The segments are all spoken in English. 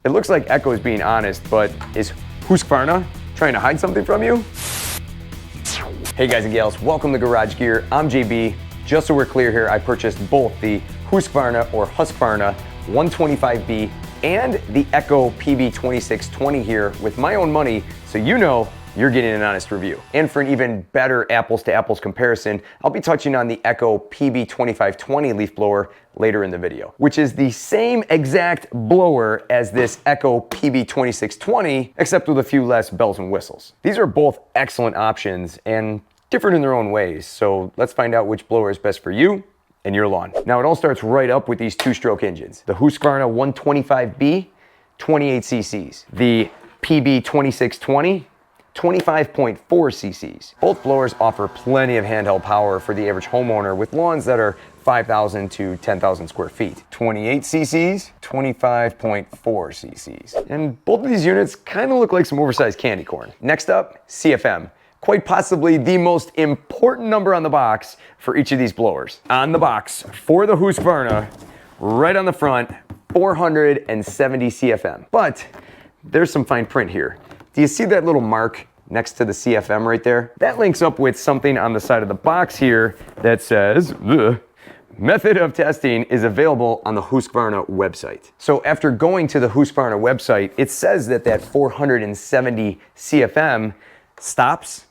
It looks like Echo is being honest, but is HUSQVARNA trying to hide something from you? Hey guys and gals, welcome to Garage Gear. I'm JB. Just so we're clear here, I purchased both the HUSQVARNA or HUSQVARNA 125B and the Echo PB-2620 here with my own money, so you know you're getting an honest review. And for an even better apples to apples comparison, I'll be touching on the Echo PB-2520 leaf blower later in the video, which is the same exact blower as this Echo PB-2620, except with a few less bells and whistles. These are both excellent options and different in their own ways, so let's find out which blower is best for you and your lawn. Now it all starts right up with these two-stroke engines. The HUSQVARNA 125B, 28 cc's. The PB-2620, 25.4 cc's. Both blowers offer plenty of handheld power for the average homeowner with lawns that are 5,000 to 10,000 square feet. 28 cc's, 25.4 cc's. And both of these units kind of look like some oversized candy corn. Next up, CFM. Quite possibly the most important number on the box for each of these blowers. On the box for the HUSQVARNA, right on the front, 470 CFM. But there's some fine print here. Do you see that little mark next to the CFM right there? That links up with something on the side of the box here that says, method of testing is available on the HUSQVARNA website. So after going to the HUSQVARNA website, it says that 470 CFM stops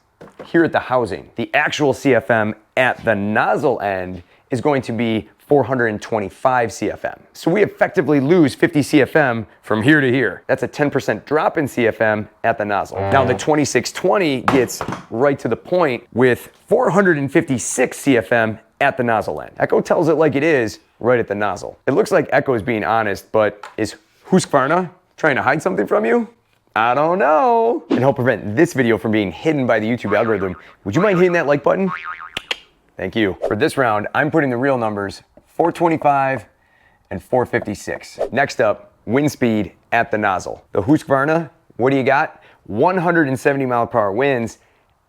here at the housing. The actual CFM at the nozzle end is going to be 425 CFM. So we effectively lose 50 CFM from here to here. That's a 10% drop in CFM at the nozzle. Now the 2620 gets right to the point with 456 CFM at the nozzle end. Echo tells it like it is right at the nozzle. It looks like Echo is being honest, but is HUSQVARNA trying to hide something from you? I don't know. And help prevent this video from being hidden by the YouTube algorithm, would you mind hitting that like button? Thank you. For this round, I'm putting the real numbers, 425 and 456. Next up, wind speed at the nozzle. The HUSQVARNA, what do you got? 170 mile per hour winds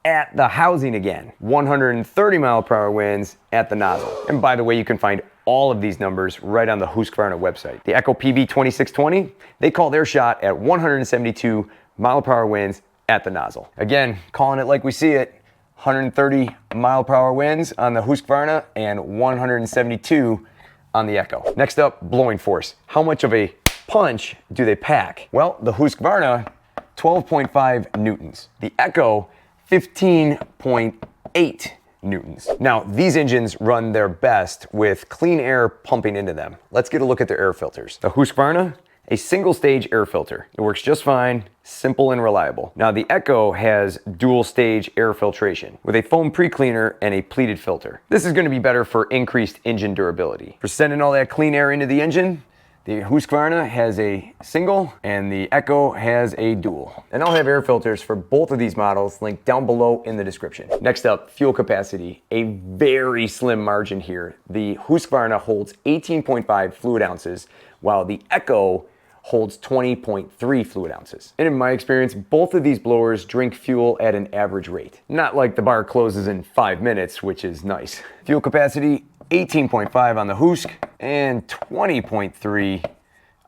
at the housing again. 130 mile per hour winds at the nozzle. And by the way, you can find all of these numbers right on the HUSQVARNA website. The Echo PB-2620, they call their shot at 172 mile per hour winds at the nozzle. Again, calling it like we see it, 130 mile per hour winds on the HUSQVARNA and 172 on the Echo. Next up, blowing force. How much of a punch do they pack? Well, the HUSQVARNA, 12.5 newtons. The Echo, 15.8 newtons. Now, these engines run their best with clean air pumping into them. Let's get a look at their air filters. The HUSQVARNA, a single stage air filter. It works just fine, simple and reliable. Now the Echo has dual stage air filtration with a foam pre-cleaner and a pleated filter. This is going to be better for increased engine durability. For sending all that clean air into the engine, the HUSQVARNA has a single and the Echo has a dual. And I'll have air filters for both of these models linked down below in the description. Next up, fuel capacity. A very slim margin here. The HUSQVARNA holds 18.5 fluid ounces, while the Echo holds 20.3 fluid ounces. And in my experience, both of these blowers drink fuel at an average rate. Not like the bar closes in 5 minutes, which is nice. Fuel capacity, 18.5 on the HUSQ and 20.3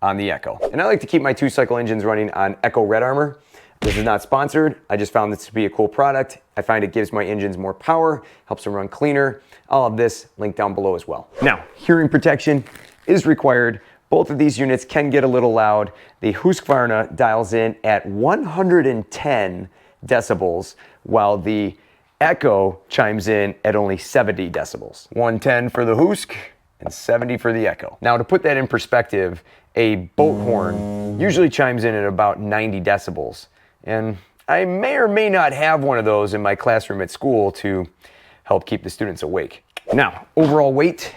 on the Echo. And I like to keep my 2-cycle engines running on Echo Red Armor. This is not sponsored. I just found this to be a cool product. I find it gives my engines more power, helps them run cleaner. All of this linked down below as well. Now, hearing protection is required. Both of these units can get a little loud. The HUSQVARNA dials in at 110 decibels, while the Echo chimes in at only 70 decibels. 110 for the HUSQ and 70 for the Echo. Now to put that in perspective, a boat horn usually chimes in at about 90 decibels. And I may or may not have one of those in my classroom at school to help keep the students awake. Now, overall weight,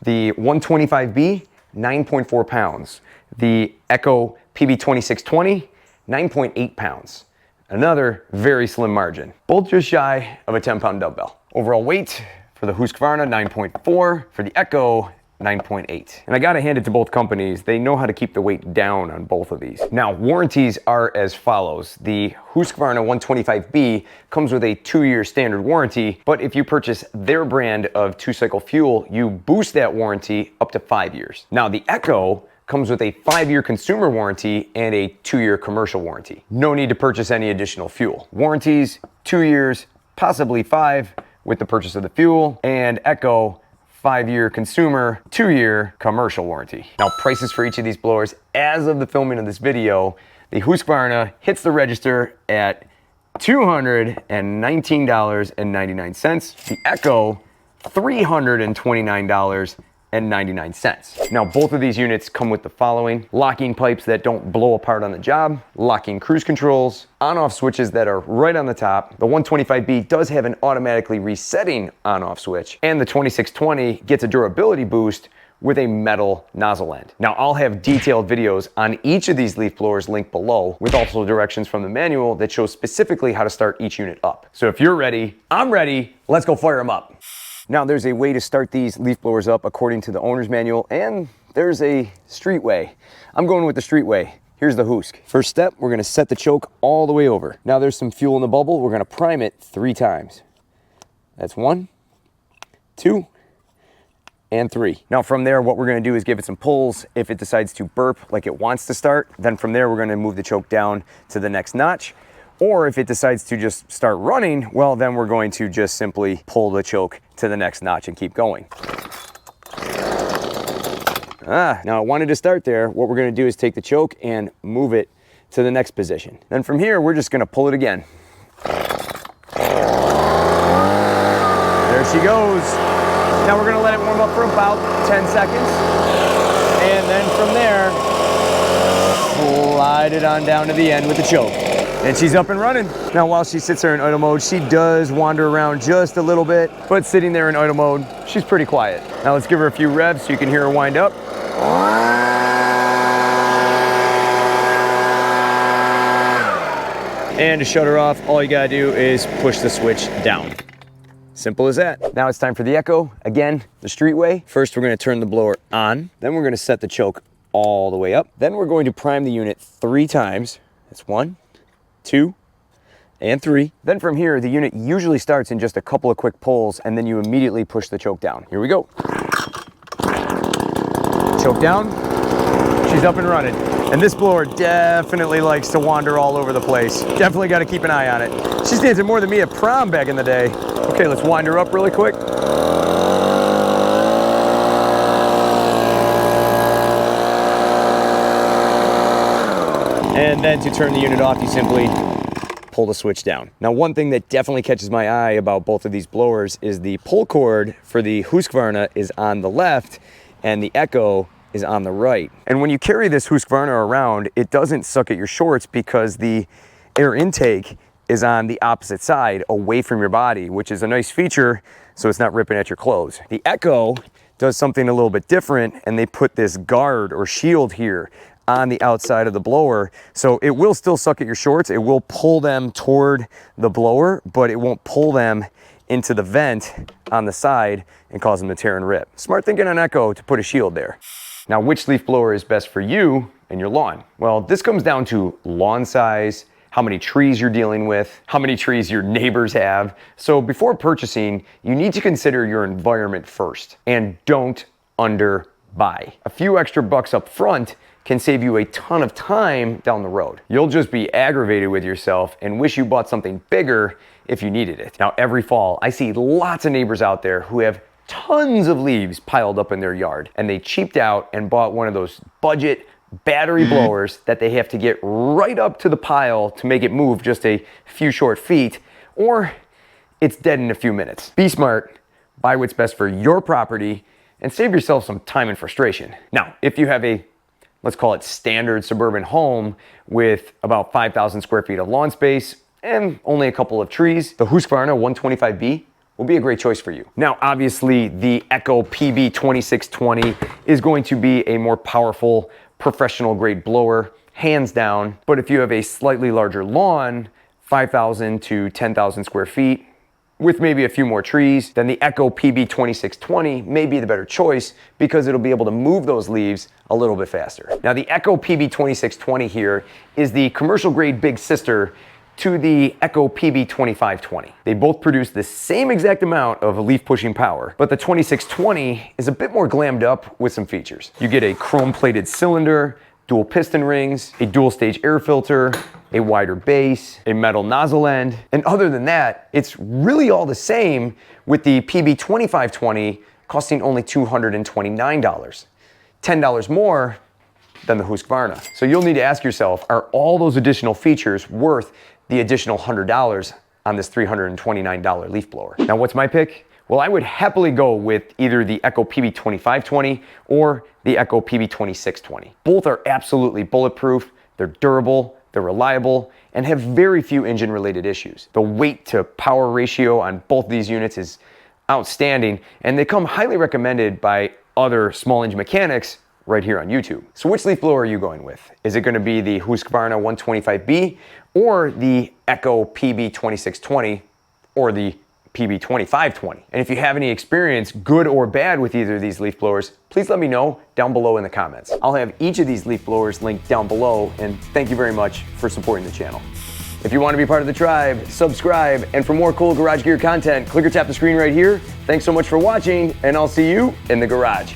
the 125B, 9.4 pounds. The Echo PB-2620, 9.8 pounds. Another very slim margin. Both just shy of a 10-pound dumbbell. Overall weight for the HUSQVARNA, 9.4. For the Echo, 9.8. And I gotta hand it to both companies. They know how to keep the weight down on both of these. Now, warranties are as follows. The HUSQVARNA 125B comes with a 2-year standard warranty, but if you purchase their brand of 2-cycle fuel, you boost that warranty up to 5 years. Now, the Echo comes with a 5-year consumer warranty and a 2-year commercial warranty. No need to purchase any additional fuel. Warranties, 2 years, possibly 5 with the purchase of the fuel, and Echo, 5-year consumer, 2-year commercial warranty. Now, prices for each of these blowers, as of the filming of this video, the HUSQVARNA hits the register at $219.99. The Echo, $329.99. Now, both of these units come with the following: locking pipes that don't blow apart on the job, locking cruise controls, on-off switches that are right on the top. The 125B does have an automatically resetting on-off switch, and the 2620 gets a durability boost with a metal nozzle end. Now, I'll have detailed videos on each of these leaf blowers linked below, with also directions from the manual that shows specifically how to start each unit up. So if you're ready, I'm ready, let's go fire them up. Now, there's a way to start these leaf blowers up according to the owner's manual, and there's a street way. I'm going with the street way. Here's the Husk. First step, we're gonna set the choke all the way over. Now there's some fuel in the bubble. We're gonna prime it 3 times. That's 1, 2, and 3. Now from there, what we're gonna do is give it some pulls. If it decides to burp like it wants to start, then from there, we're gonna move the choke down to the next notch. Or if it decides to just start running, well, then we're going to just simply pull the choke to the next notch and keep going. Now it wanted to start there. What we're gonna do is take the choke and move it to the next position. Then from here, we're just gonna pull it again. There she goes. Now we're gonna let it warm up for about 10 seconds. And then from there, slide it on down to the end with the choke. And she's up and running. Now while she sits there in idle mode, she does wander around just a little bit, but sitting there in idle mode, she's pretty quiet. Now let's give her a few revs so you can hear her wind up. And to shut her off, all you gotta do is push the switch down. Simple as that. Now it's time for the Echo. Again, the street way. First, we're gonna turn the blower on. Then we're gonna set the choke all the way up. Then we're going to prime the unit 3 times. That's 1, 2, and 3. Then from here, the unit usually starts in just a couple of quick pulls, and then you immediately push the choke down. Here we go. Choke down, she's up and running. And this blower definitely likes to wander all over the place. Definitely got to keep an eye on it. She's dancing more than me at prom back in the day. Okay, let's wind her up really quick. And then to turn the unit off, you simply pull the switch down. Now, one thing that definitely catches my eye about both of these blowers is the pull cord for the HUSQVARNA is on the left and the Echo is on the right. And when you carry this HUSQVARNA around, it doesn't suck at your shorts because the air intake is on the opposite side away from your body, which is a nice feature so it's not ripping at your clothes. The Echo does something a little bit different, and they put this guard or shield here on the outside of the blower. So it will still suck at your shorts. It will pull them toward the blower, but it won't pull them into the vent on the side and cause them to tear and rip. Smart thinking on Echo to put a shield there. Now, which leaf blower is best for you and your lawn? Well, this comes down to lawn size, how many trees you're dealing with, how many trees your neighbors have. So before purchasing, you need to consider your environment first and don't underbuy. A few extra bucks up front can save you a ton of time down the road. You'll just be aggravated with yourself and wish you bought something bigger if you needed it. Now, every fall, I see lots of neighbors out there who have tons of leaves piled up in their yard, and they cheaped out and bought one of those budget battery blowers that they have to get right up to the pile to make it move just a few short feet, or it's dead in a few minutes. Be smart, buy what's best for your property, and save yourself some time and frustration. Now, if you have a, let's call it standard suburban home with about 5,000 square feet of lawn space and only a couple of trees, the HUSQVARNA 125B will be a great choice for you. Now, obviously, the Echo PB-2620 is going to be a more powerful, professional grade blower, hands down. But if you have a slightly larger lawn, 5,000 to 10,000 square feet, with maybe a few more trees, then the Echo PB-2620 may be the better choice because it'll be able to move those leaves a little bit faster. Now, the Echo PB-2620 here is the commercial grade big sister to the Echo PB-2520. They both produce the same exact amount of leaf pushing power, but the 2620 is a bit more glammed up with some features. You get a chrome plated cylinder, dual piston rings, a dual stage air filter, a wider base, a metal nozzle end, and other than that, it's really all the same, with the PB-2520 costing only $229, $10 more than the HUSQVARNA. So you'll need to ask yourself, are all those additional features worth the additional $100 on this $329 leaf blower? Now, what's my pick? Well, I would happily go with either the Echo PB-2520 or the Echo PB-2620. Both are absolutely bulletproof, they're durable, they're reliable, and have very few engine-related issues. The weight to power ratio on both these units is outstanding, and they come highly recommended by other small engine mechanics right here on YouTube. So which leaf blower are you going with? Is it going to be the HUSQVARNA 125B or the Echo PB-2620 or the PB-2520? And if you have any experience, good or bad, with either of these leaf blowers, please let me know down below in the comments. I'll have each of these leaf blowers linked down below, and thank you very much for supporting the channel. If you want to be part of the tribe, subscribe, and for more cool garage gear content, click or tap the screen right here. Thanks so much for watching, and I'll see you in the garage.